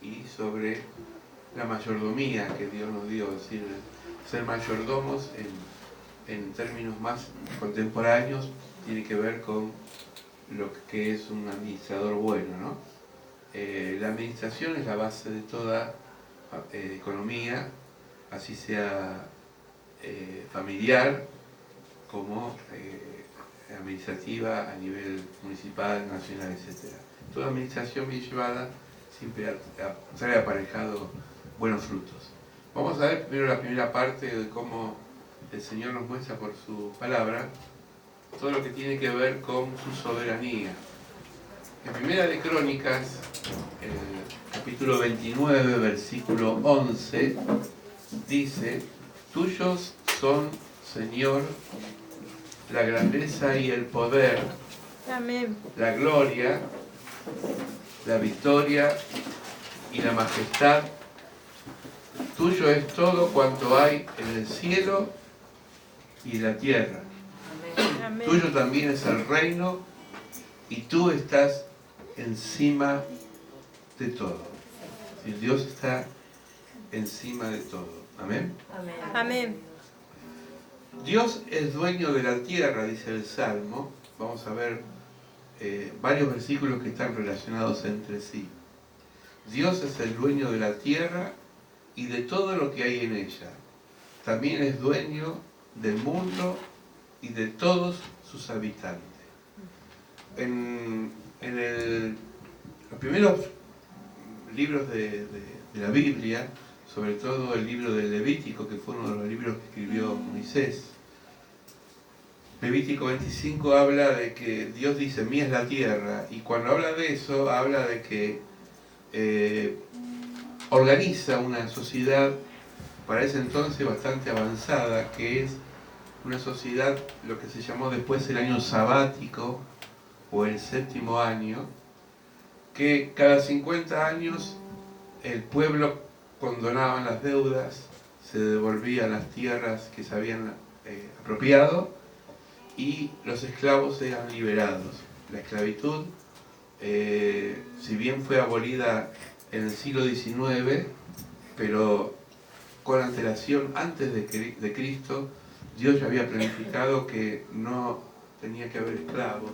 y sobre la mayordomía que Dios nos dio, es decir, ser mayordomos en términos más contemporáneos tiene que ver con lo que es un administrador bueno, ¿no? La administración es la base de toda economía, así sea familiar como administrativa a nivel municipal, nacional, etc. Toda administración bien llevada siempre trae aparejado buenos frutos. Vamos a ver primero la primera parte de cómo el Señor nos muestra por su palabra todo lo que tiene que ver con su soberanía. En Primera de Crónicas, el capítulo 29, versículo 11, dice: tuyos son, Señor, la grandeza y el poder, Amén. la gloria, la victoria y la majestad. Tuyo es todo cuanto hay en el cielo y la tierra. Amén. Tuyo también es el reino y tú estás encima de todo. Si Dios está encima de todo. Amén. Amén. Dios es dueño de la tierra, dice el Salmo. Vamos a ver varios versículos que están relacionados entre sí. Dios es el dueño de la tierra y de todo lo que hay en ella. También es dueño del mundo y de todos sus habitantes. En los primeros libros de la Biblia, sobre todo el libro del Levítico, que fue uno de los libros que escribió Moisés, Levítico 25 habla de que Dios dice: mía es la tierra, y cuando habla de eso, habla de que organiza una sociedad para ese entonces bastante avanzada, que es una sociedad, lo que se llamó después el año sabático o el séptimo año, que cada 50 años el pueblo condonaba las deudas, se devolvían las tierras que se habían apropiado y los esclavos eran liberados. La esclavitud, si bien fue abolida en el siglo XIX, pero con antelación antes de Cristo, Dios ya había planificado que no tenía que haber esclavos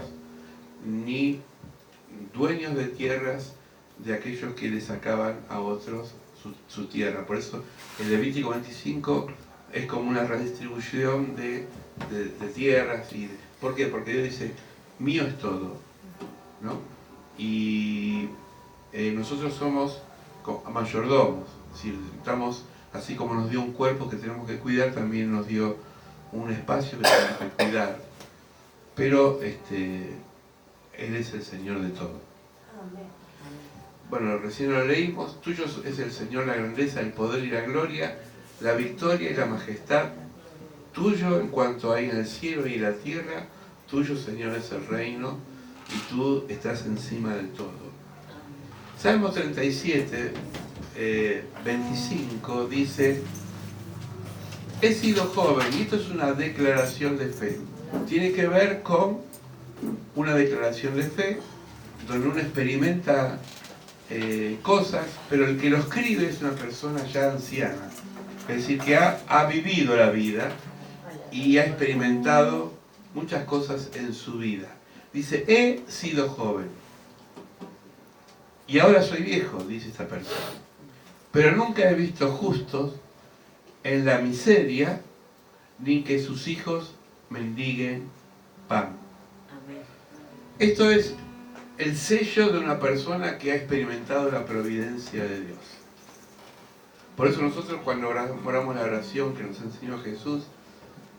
ni dueños de tierras de aquellos que le sacaban a otros su tierra. Por eso el Levítico 25 es como una redistribución de tierras. ¿Por qué? Porque Dios dice: mío es todo, ¿no? Y nosotros somos mayordomos, es decir, estamos, así como nos dio un cuerpo que tenemos que cuidar, también nos dio un espacio que tenemos que cuidar. Pero Él es el Señor de todo. Bueno, recién lo leímos: tuyo es el Señor la grandeza, el poder y la gloria, la victoria y la majestad. Tuyo en cuanto hay en el cielo y en la tierra, tuyo, Señor, es el reino y tú estás encima de todo. Salmo 37, 25 dice: he sido joven, y esto es una declaración de fe. Tiene que ver con una declaración de fe donde uno experimenta cosas, pero el que lo escribe es una persona ya anciana, es decir, que ha vivido la vida y ha experimentado muchas cosas en su vida. Dice: he sido joven y ahora soy viejo, dice esta persona, pero nunca he visto justos en la miseria, ni que sus hijos mendiguen pan. Esto es el sello de una persona que ha experimentado la providencia de Dios. Por eso nosotros, cuando oramos la oración que nos enseñó Jesús,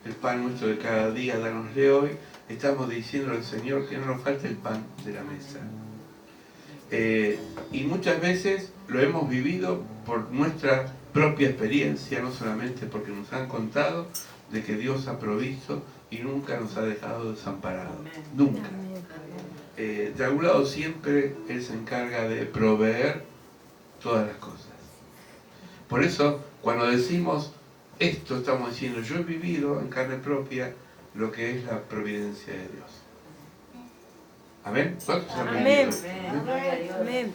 el pan nuestro de cada día, dánosle hoy, estamos diciendo al Señor que no nos falte el pan de la mesa. Y muchas veces lo hemos vivido por nuestra propia experiencia, no solamente porque nos han contado de que Dios ha provisto y nunca nos ha dejado desamparados. Nunca. De algún lado siempre Él se encarga de proveer todas las cosas. Por eso, cuando decimos esto, estamos diciendo: yo he vivido en carne propia lo que es la providencia de Dios. ¿Amén? ¿Cuántos han vivido? Amén. Amén.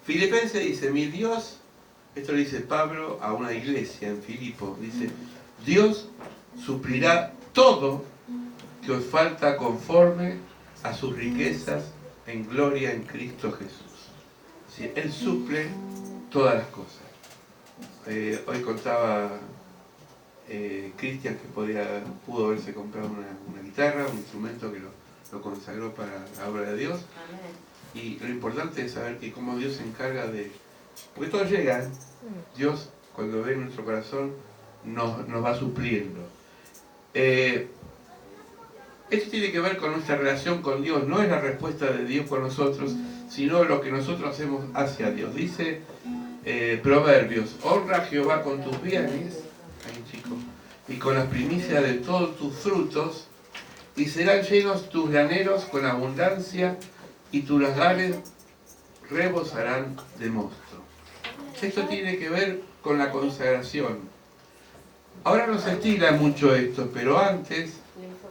Filipenses dice, mi Dios, esto le dice Pablo a una iglesia en Filipo, dice, Dios suplirá todo que os falta conforme a sus riquezas en gloria en Cristo Jesús. Sí, Él suple todas las cosas. Hoy contaba Cristian que pudo haberse comprado una guitarra, un instrumento que lo consagró para la obra de Dios. Y lo importante es saber que como Dios se encarga de... Porque todo llega, Dios cuando ve nuestro corazón nos va supliendo. Esto tiene que ver con nuestra relación con Dios, no es la respuesta de Dios con nosotros, sino lo que nosotros hacemos hacia Dios. Dice Proverbios, honra a Jehová con tus bienes, ahí chico, y con las primicias de todos tus frutos, y serán llenos tus graneros con abundancia, y tus lagares rebosarán de mosto. Esto tiene que ver con la consagración. Ahora no se estila mucho esto, pero antes,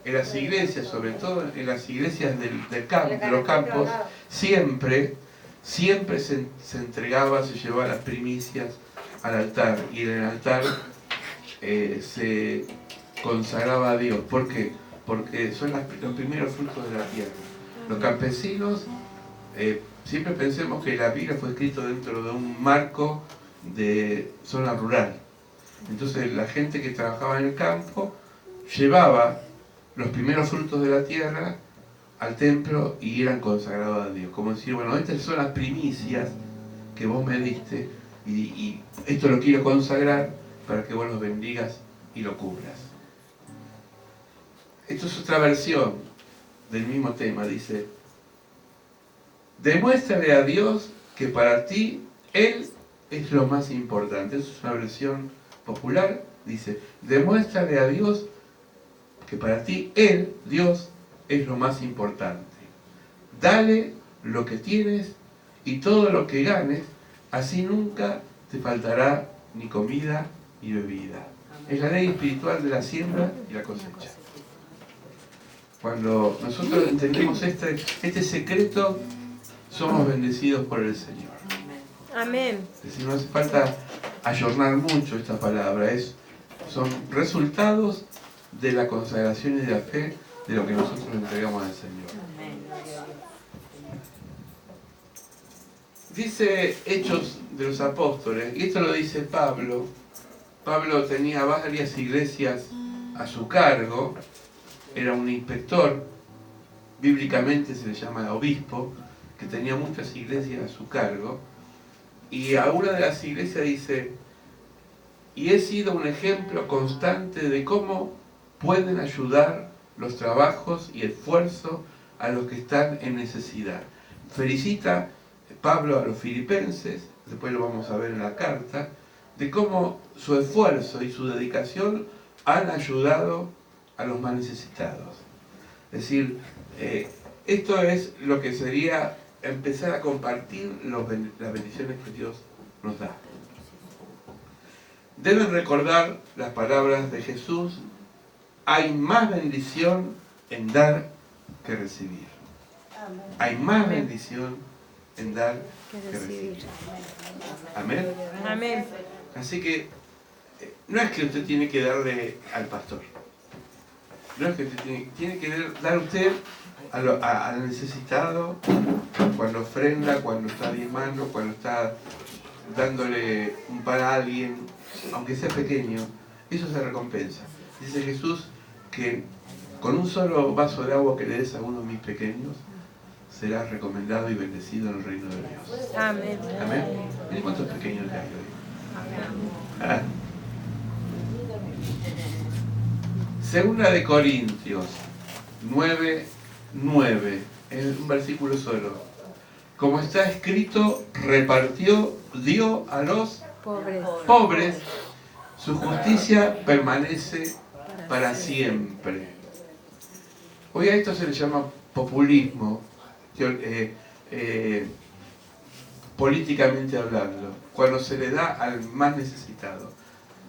en las iglesias, sobre todo en las iglesias del campo, de los campos, siempre se entregaba, se llevaba las primicias al altar, y en el altar se consagraba a Dios. ¿Por qué? Porque son los primeros frutos de la tierra. Los campesinos, siempre pensemos que la Biblia fue escrita dentro de un marco de zona rural. Entonces la gente que trabajaba en el campo llevaba los primeros frutos de la tierra al templo y eran consagrados a Dios. Como decir, bueno, estas son las primicias que vos me diste y esto lo quiero consagrar para que vos los bendigas y lo cubras. Esto es otra versión del mismo tema, dice, demuéstrale a Dios que para ti Él es lo más importante. Eso es una versión popular, dice, demuéstrale a Dios que para ti Él, Dios, es lo más importante. Dale lo que tienes y todo lo que ganes, así nunca te faltará ni comida ni bebida. Es la ley espiritual de la siembra y la cosecha. Cuando nosotros entendemos este secreto, somos bendecidos por el Señor. Amén. Es decir, no hace falta ayornar mucho esta palabra, son resultados de la consagración y de la fe de lo que nosotros entregamos al Señor. Dice Hechos de los Apóstoles, y esto lo dice Pablo. Pablo tenía varias iglesias a su cargo, era un inspector, bíblicamente se le llama obispo, que tenía muchas iglesias a su cargo, y a una de las iglesias dice, y he sido un ejemplo constante de cómo pueden ayudar los trabajos y esfuerzo a los que están en necesidad. Felicita Pablo a los filipenses, después lo vamos a ver en la carta, de cómo su esfuerzo y su dedicación han ayudado a los más necesitados. Es decir, esto es lo que sería empezar a compartir las bendiciones que Dios nos da. Deben recordar las palabras de Jesús, hay más bendición en dar que recibir. Hay más bendición en dar que recibir. Amén. Amén. Así que no es que usted tiene que darle al pastor. No es que usted tiene que dar usted al necesitado, cuando ofrenda, cuando está diezmando, cuando está dándole un pan a alguien, aunque sea pequeño, eso se recompensa. Dice Jesús que con un solo vaso de agua que le des a uno de mis pequeños, serás recomendado y bendecido en el reino de Dios. Amén. Amén. Miren cuántos pequeños le hay hoy. Ah. Segunda de Corintios 9:9, en un versículo solo. Como está escrito, dio a los pobres, su justicia permanece para siempre. Hoy a esto se le llama populismo, políticamente hablando, cuando se le da al más necesitado.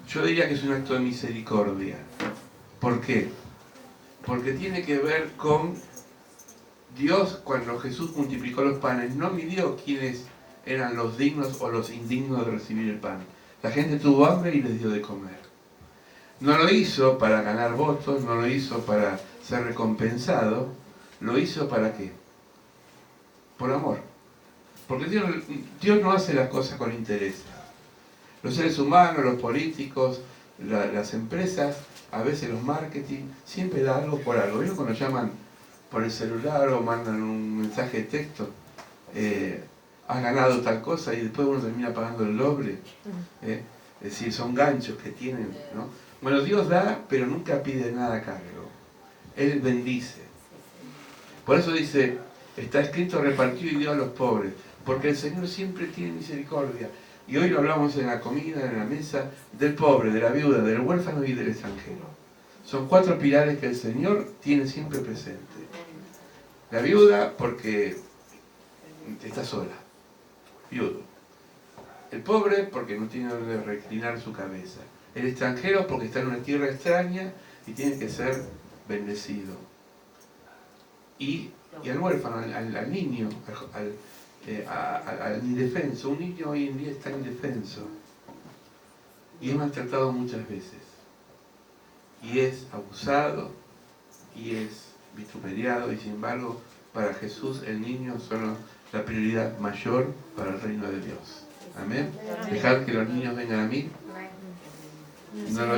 Yo diría que es un acto de misericordia. ¿Por qué? Porque tiene que ver con Dios. Cuando Jesús multiplicó los panes, no midió quiénes eran los dignos o los indignos de recibir el pan. La gente tuvo hambre y les dio de comer. No lo hizo para ganar votos, no lo hizo para ser recompensado, lo hizo ¿para qué? Por amor. Porque Dios no hace las cosas con interés. Los seres humanos, los políticos, las empresas, a veces los marketing, siempre da algo por algo. ¿Vieron cuando llaman por el celular o mandan un mensaje de texto? Has ganado tal cosa y después uno termina pagando el doble. Es decir, son ganchos que tienen, ¿no? Bueno, Dios da, pero nunca pide nada a cargo. Él bendice. Por eso dice, está escrito, repartió y dio a los pobres, porque el Señor siempre tiene misericordia. Y hoy lo hablamos en la comida, en la mesa, del pobre, de la viuda, del huérfano y del extranjero. Son 4 pilares que el Señor tiene siempre presente. La viuda porque está sola, viudo. El pobre porque no tiene donde reclinar su cabeza. El extranjero porque está en una tierra extraña y tiene que ser bendecido. Y al huérfano, al niño, al indefenso. Un niño hoy en día está indefenso y es maltratado muchas veces. Y es abusado y es vituperiado, y sin embargo, para Jesús el niño son la prioridad mayor para el reino de Dios. Amén. Dejad que los niños vengan a mí. No lo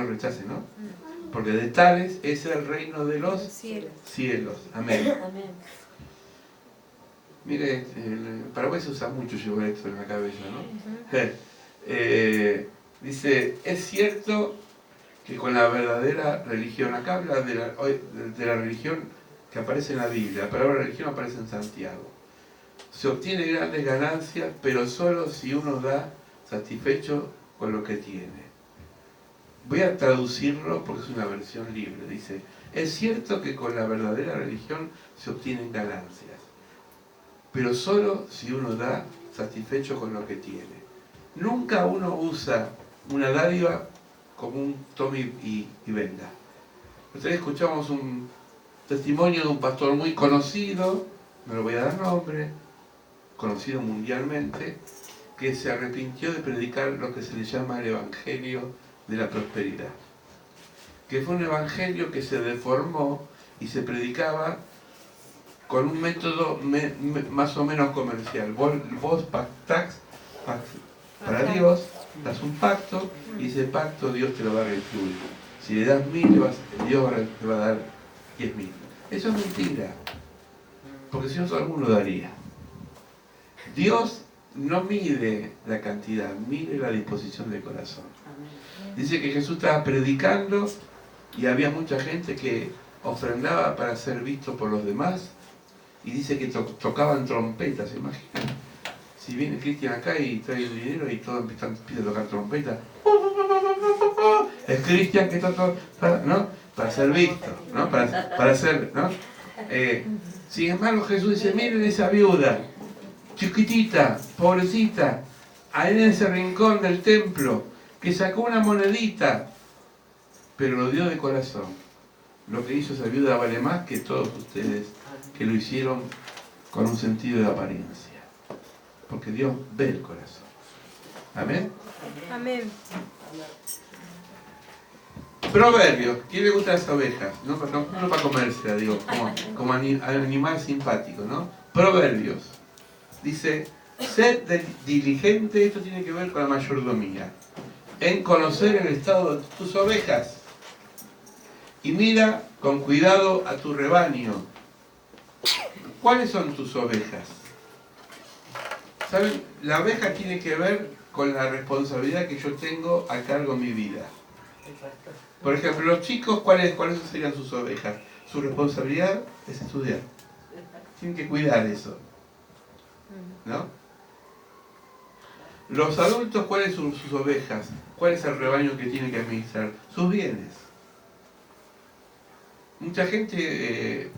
rechacen, ¿no? Porque de tales es el reino de los cielos. Amén. Mire, en Paraguay se usa mucho llevar esto en la cabeza, ¿no? Dice, es cierto que con la verdadera religión, acá habla de la religión que aparece en la Biblia, la palabra religión aparece en Santiago. Se obtiene grandes ganancias, pero solo si uno da satisfecho con lo que tiene. Voy a traducirlo porque es una versión libre. Dice, es cierto que con la verdadera religión se obtienen ganancias, pero solo si uno da satisfecho con lo que tiene. Nunca uno usa una dádiva como un tome y venga. Ustedes escuchamos un testimonio de un pastor muy conocido, no le voy a dar nombre, conocido mundialmente, que se arrepintió de predicar lo que se le llama el Evangelio de la prosperidad. Que fue un evangelio que se deformó y se predicaba con un método más o menos comercial. Vos pactás para Dios, das un pacto y ese pacto Dios te lo va a retribuir. Si le das 1000, Dios te va a dar 10.000. Eso es mentira, porque si no todo el mundo daría. Dios no mide la cantidad, mide la disposición del corazón. Dice que Jesús estaba predicando y había mucha gente que ofrendaba para ser visto por los demás, y dice que tocaban trompetas. ¿Se imaginan? Si viene Cristian acá y trae el dinero y todos empiezan a tocar trompetas, es Cristian que está todo, ¿no? Para ser visto, ¿no? Para ser, ¿no? Sin embargo, Jesús dice, miren esa viuda, chiquitita, pobrecita, ahí en ese rincón del templo, que sacó una monedita, pero lo dio de corazón. Lo que hizo esa viuda vale más que todos ustedes que lo hicieron con un sentido de apariencia. Porque Dios ve el corazón. Amén. Amén. Proverbios. ¿Quién le gusta las ovejas? No para comérsela, digo, como animal simpático, ¿no? Proverbios. Dice, sed diligente, esto tiene que ver con la mayordomía, en conocer el estado de tus ovejas, y mira con cuidado a tu rebaño. ¿Cuáles son tus ovejas? ¿Saben? La oveja tiene que ver con la responsabilidad que yo tengo a cargo de mi vida. Por ejemplo, los chicos, ¿cuáles serían sus ovejas? Su responsabilidad es estudiar. Tienen que cuidar eso, ¿no? Los adultos, ¿cuáles son sus ovejas? ¿Cuál es el rebaño que tiene que administrar? Sus bienes. Mucha gente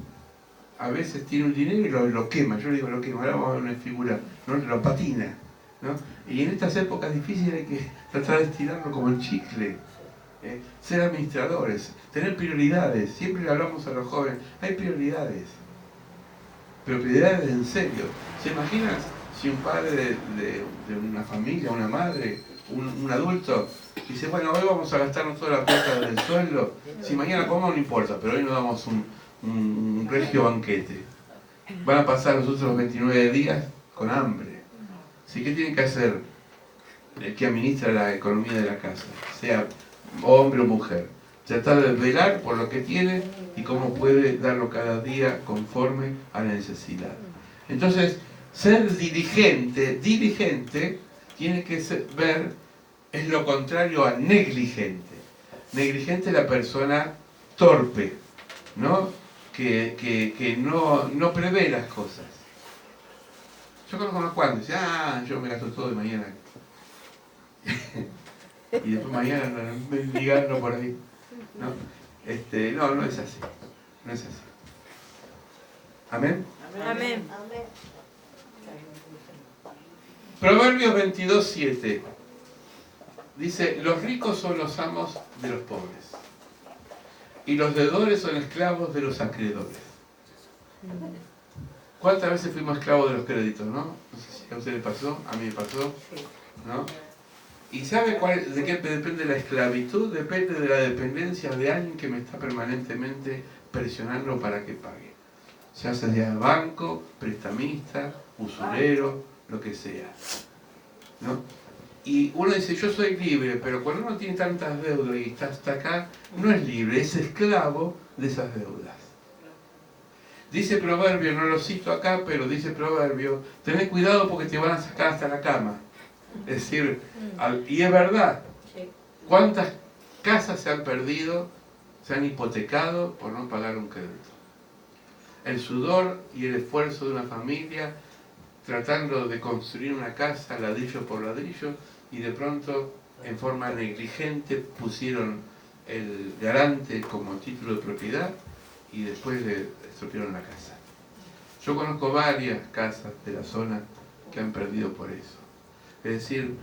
a veces tiene un dinero y lo quema. Yo digo lo quema, ahora vamos a ver una figura, ¿no? Lo patina, ¿no? Y en estas épocas difíciles hay que tratar de estirarlo como el chicle. Ser administradores, tener prioridades. Siempre le hablamos a los jóvenes, hay prioridades, pero prioridades en serio. ¿Se imaginan Si un padre de una familia, una madre, un adulto, dice, bueno, hoy vamos a gastarnos toda la plata del sueldo, si mañana comemos no importa, pero hoy nos damos un regio banquete. Van a pasar los otros 29 días con hambre. Así que tienen que hacer el que administra la economía de la casa, sea hombre o mujer. Tratar de velar por lo que tiene y cómo puede darlo cada día conforme a la necesidad. Entonces, ser diligente tiene que ver, es lo contrario a negligente. Negligente es la persona torpe, ¿no? Que no prevé las cosas. Yo conozco unos cuantos, dicen, yo me gasto todo de mañana. Y después mañana mendigando por ahí. No es así. No es así. ¿Amén? Amén. Proverbios 22:7 dice, los ricos son los amos de los pobres y los deudores son esclavos de los acreedores. ¿Cuántas veces fuimos esclavos de los créditos, no? No sé si a usted le pasó, a mí me pasó, ¿no? ¿Y sabe de qué depende la esclavitud? Depende de la dependencia de alguien que me está permanentemente presionando para que pague. Ya sea banco, prestamista, usurero, lo que sea, ¿no? Y uno dice, yo soy libre, pero cuando uno tiene tantas deudas y está hasta acá, no es libre, es esclavo de esas deudas. Dice Proverbio, no lo cito acá, pero dice Proverbio, tened cuidado porque te van a sacar hasta la cama. Es decir, y es verdad, ¿cuántas casas se han perdido, se han hipotecado por no pagar un crédito? El sudor y el esfuerzo de una familia tratando de construir una casa ladrillo por ladrillo y de pronto en forma negligente pusieron el garante como título de propiedad y después le estropearon la casa. Yo conozco varias casas de la zona que han perdido por eso. Es decir,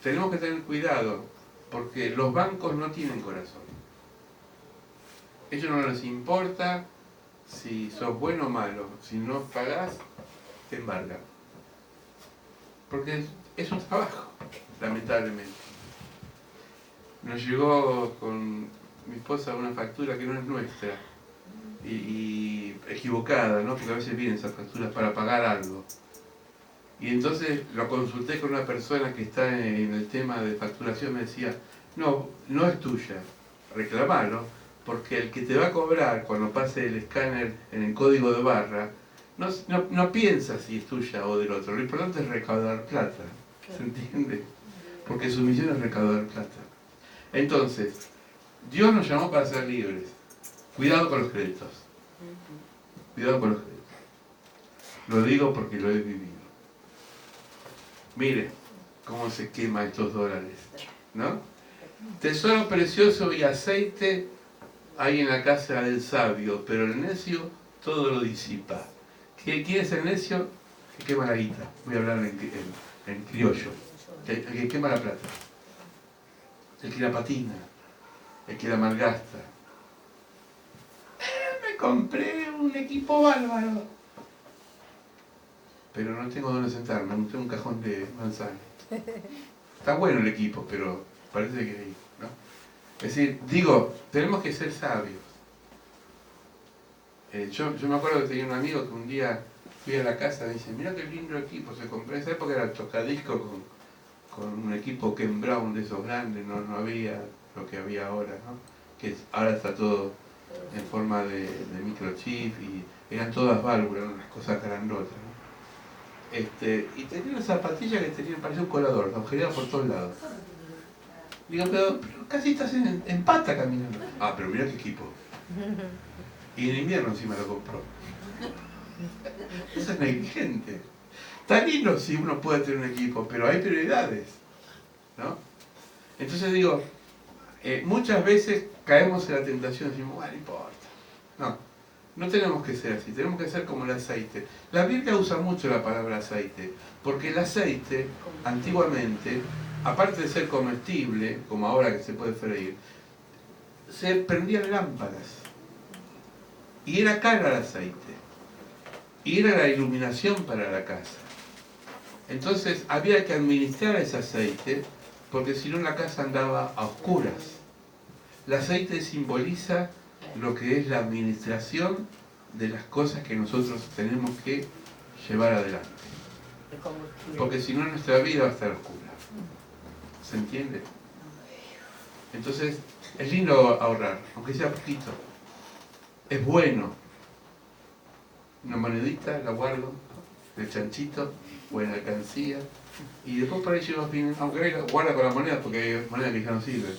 tenemos que tener cuidado porque los bancos no tienen corazón. A ellos no les importa si sos bueno o malo. Si no pagás, te embargan. Porque es un trabajo, lamentablemente. Nos llegó con mi esposa una factura que no es nuestra y equivocada, ¿no? Porque a veces vienen esas facturas para pagar algo. Y entonces lo consulté con una persona que está en el tema de facturación, me decía, no es tuya, reclamalo, porque el que te va a cobrar cuando pase el escáner en el código de barra, no piensa si es tuya o del otro, lo importante es recaudar plata, ¿se entiende? Porque su misión es recaudar plata. Entonces, Dios nos llamó para ser libres. Cuidado con los créditos. Cuidado con los créditos. Lo digo porque lo he vivido. Mire cómo se queman estos dólares, ¿no? Tesoro precioso y aceite hay en la casa del sabio, pero el necio todo lo disipa. ¿Quién es el necio? Que quema la guita. Voy a hablar en criollo. El que quema la plata. El que la patina. El que la malgasta. Me compré un equipo bárbaro. Pero no tengo dónde sentarme, no tengo un cajón de manzana. Está bueno el equipo, pero parece que ahí, ¿no? Es decir, digo, tenemos que ser sabios. Yo me acuerdo que tenía un amigo que un día fui a la casa y me dice, mira qué lindo equipo se compró. En esa época era el tocadisco con un equipo Ken Brown de esos grandes, no había lo que había ahora, ¿no? Que ahora está todo en forma de microchip y eran todas válvulas, unas cosas grandotas, ¿no? Y tenía una zapatilla que parecía un colador, agujereada por todos lados. Digo, pero casi estás en pata caminando. Ah, pero mira qué equipo. Y en invierno encima lo compró. Eso es negligente. Está lindo si uno puede tener un equipo, pero hay prioridades, ¿no? Entonces digo, muchas veces caemos en la tentación y decimos, bueno, no importa. No tenemos que ser así, tenemos que ser como el aceite. La Biblia usa mucho la palabra aceite, porque el aceite, antiguamente, aparte de ser comestible, como ahora que se puede freír, se prendían lámparas. Y era caro el aceite. Y era la iluminación para la casa. Entonces había que administrar ese aceite, porque si no la casa andaba a oscuras. El aceite simboliza lo que es la administración de las cosas que nosotros tenemos que llevar adelante. Porque si no nuestra vida va a estar oscura. ¿Se entiende? Entonces es lindo ahorrar, aunque sea poquito. Es bueno. Una monedita la guardo, el chanchito, buena alcancía. Y después por ahí llevo bien, aunque guarda con la moneda, porque hay monedas que ya no sirven.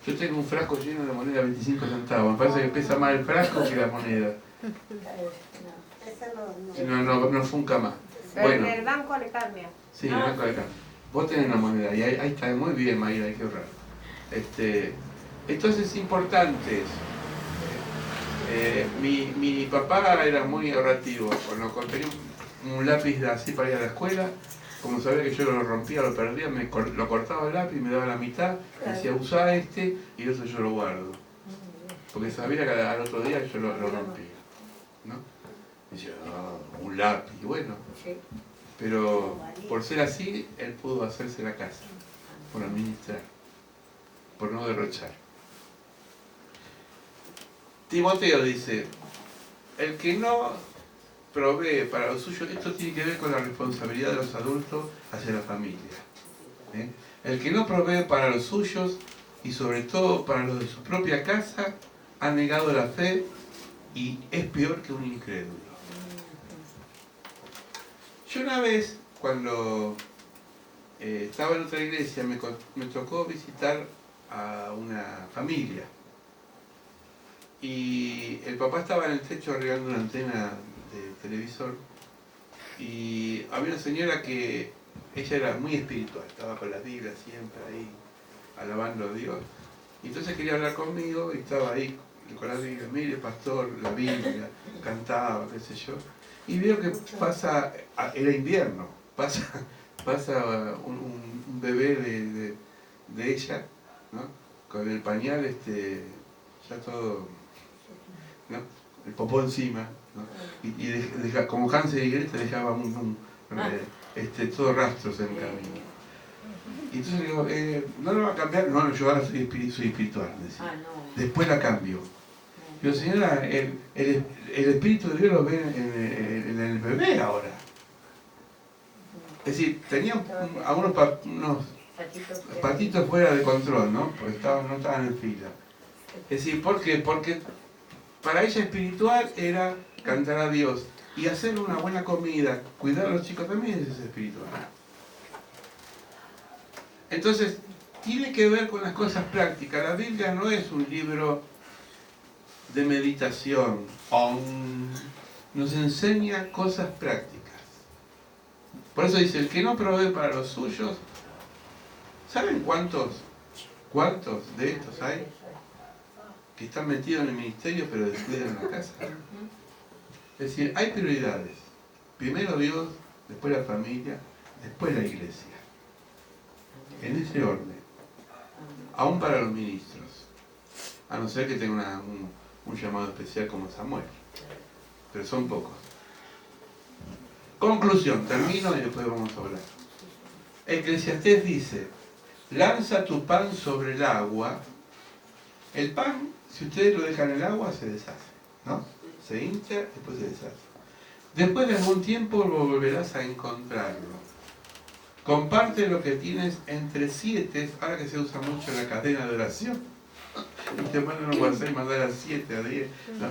Yo tengo un frasco lleno de moneda de 25 centavos. Me parece que pesa más el frasco que la moneda. No funca más. Bueno. En el banco le cambia. Sí, en el banco le cambia. Vos tenés una moneda y ahí está muy bien, Mayra, hay que ahorrar. Entonces es importante eso. Mi papá era muy ahorrativo. Cuando tenía un lápiz así para ir a la escuela, como sabía que yo lo rompía, lo perdía, lo cortaba el lápiz, me daba la mitad, me decía usa este y eso yo lo guardo. Porque sabía que al otro día yo lo rompía. ¿No? Me decía, un lápiz, y bueno. Pero por ser así, él pudo hacerse la casa, por administrar, por no derrochar. Timoteo dice, el que no provee para lo suyo, esto tiene que ver con la responsabilidad de los adultos hacia la familia. El que no provee para los suyos y sobre todo para los de su propia casa, ha negado la fe y es peor que un incrédulo. Yo una vez, cuando estaba en otra iglesia, me tocó visitar a una familia. Y el papá estaba en el techo arreglando una antena de televisor. Y había una señora que ella era muy espiritual, estaba con la Biblia siempre ahí, alabando a Dios. Y entonces quería hablar conmigo y estaba ahí con la Biblia, mire pastor, la Biblia, cantaba, qué sé yo. Y veo que pasa, era invierno, pasa un bebé de ella, ¿no? Con el pañal ya todo, ¿no? El popó encima, ¿no? Y como Hansel y Gretel dejaba todo rastros en el camino. Y entonces digo, ¿no lo va a cambiar? No, yo ahora soy espiritual, decía. Después la cambio. Digo, señora, el Espíritu de Dios lo ve en el bebé ahora. Es decir, tenía unos patitos fuera de control, ¿no? Porque no estaban en fila. Es decir, ¿por qué? Porque para ella espiritual era cantar a Dios y hacer una buena comida, cuidar a los chicos también es espiritual. Entonces, tiene que ver con las cosas prácticas. La Biblia no es un libro de meditación, nos enseña cosas prácticas. Por eso dice, el que no provee para los suyos, ¿saben cuántos de estos hay que están metidos en el ministerio pero descuidan la casa? Es decir, hay prioridades. Primero Dios, después la familia, después la iglesia. En ese orden. Aún para los ministros. A no ser que tenga un llamado especial como Samuel. Pero son pocos. Conclusión, termino y después vamos a hablar. Eclesiastés dice, lanza tu pan sobre el agua. El pan, si ustedes lo dejan en el agua, se deshace, ¿no? Se hincha, después se deshace. Después de algún tiempo lo volverás a encontrarlo. Comparte lo que tienes entre 7, ahora que se usa mucho la cadena de oración. Y te mandan un WhatsApp y mandar a 7, a 10, ¿no?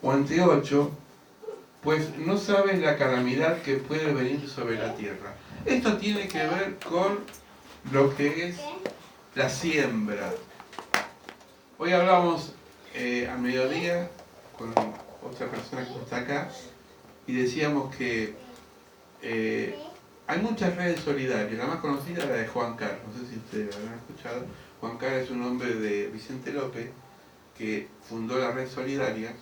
O ante 8, pues no sabes la calamidad que puede venir sobre la tierra. Esto tiene que ver con lo que es la siembra. Hoy hablamos a mediodía con otra persona que está acá y decíamos que hay muchas redes solidarias. La más conocida es la de Juan Carlos, no sé si ustedes la habrán escuchado. Juan Carlos es un hombre de Vicente López que fundó la red solidaria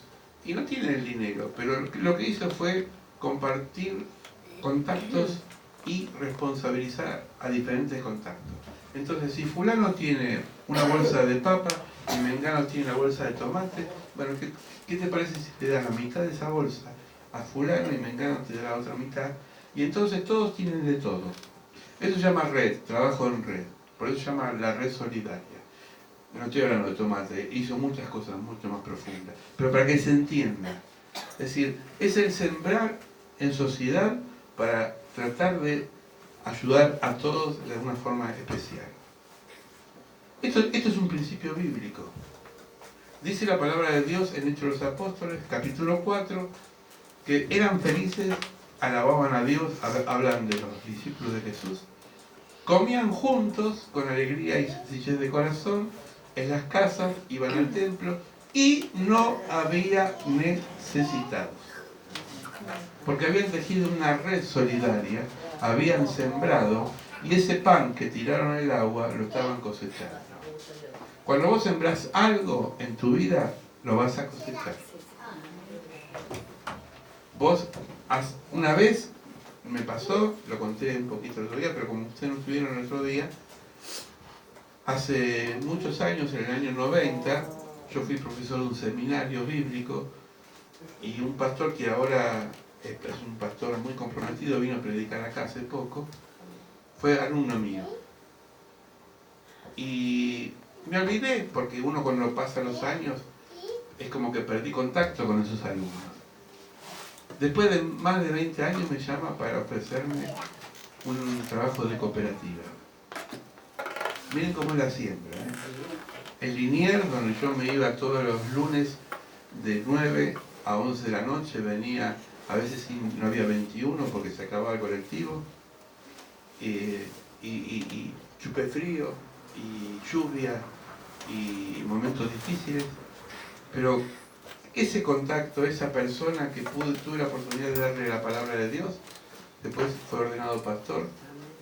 y no tiene el dinero, pero lo que hizo fue compartir contactos y responsabilizar a diferentes contactos. Entonces, si fulano tiene una bolsa de papa y mengano tiene una bolsa de tomate, bueno, ¿qué te parece si te das la mitad de esa bolsa a fulano y mengano te da la otra mitad? Y entonces todos tienen de todo. Eso se llama red, trabajo en red. Por eso se llama la red solidaria. No estoy hablando de Tomate, hizo muchas cosas mucho más profundas. Pero para que se entienda. Es decir, es el sembrar en sociedad para tratar de ayudar a todos de alguna forma especial. Esto es un principio bíblico. Dice la palabra de Dios en Hechos de los Apóstoles, capítulo 4, que eran felices, alababan a Dios, hablan de los discípulos de Jesús, comían juntos con alegría y sencillez de corazón en las casas, iban al templo y no había necesitados. Porque habían tejido una red solidaria, habían sembrado y ese pan que tiraron al agua lo estaban cosechando. Cuando vos sembrás algo en tu vida, lo vas a cosechar. Vos, una vez me pasó, lo conté un poquito el otro día, pero como ustedes no estuvieron el otro día, hace muchos años, en el año 90, yo fui profesor de un seminario bíblico y un pastor que ahora es un pastor muy comprometido, vino a predicar acá hace poco, fue alumno mío. Y me olvidé, porque uno cuando pasa los años es como que perdí contacto con esos alumnos. Después de más de 20 años me llama para ofrecerme un trabajo de cooperativa. Miren cómo es la siembra, ¿eh? El Liniers, donde yo me iba todos los lunes de 9 a 11 de la noche, venía, a veces no había 21 porque se acababa el colectivo, y chupé frío, y lluvia, y momentos difíciles, pero ese contacto, esa persona que tuve la oportunidad de darle la palabra de Dios, después fue ordenado pastor,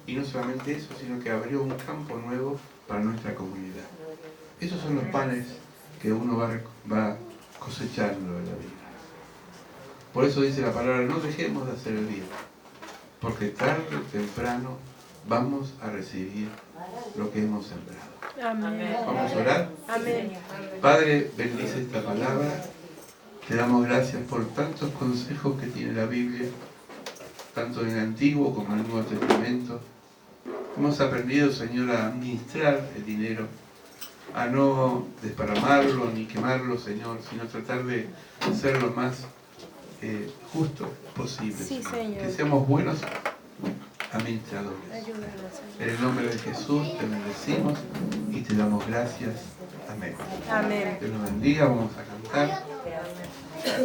y no solamente eso, sino que abrió un campo nuevo para nuestra comunidad. Esos son los panes que uno va cosechando en la vida. Por eso dice la palabra, no dejemos de hacer el bien, porque tarde o temprano vamos a recibir lo que hemos sembrado. Amén. Vamos a orar. Amén. Padre, bendice esta palabra. Te damos gracias por tantos consejos que tiene la Biblia, tanto en el Antiguo como en el Nuevo Testamento. Hemos aprendido, Señor, a administrar el dinero, a no desparramarlo ni quemarlo, Señor, sino tratar de ser lo más justo posible. Sí, Señor. Que seamos buenos administradores. Ayúdanos, Señor. En el nombre de Jesús te bendecimos y te damos gracias. Amén. Amén. Dios nos bendiga, vamos a cantar.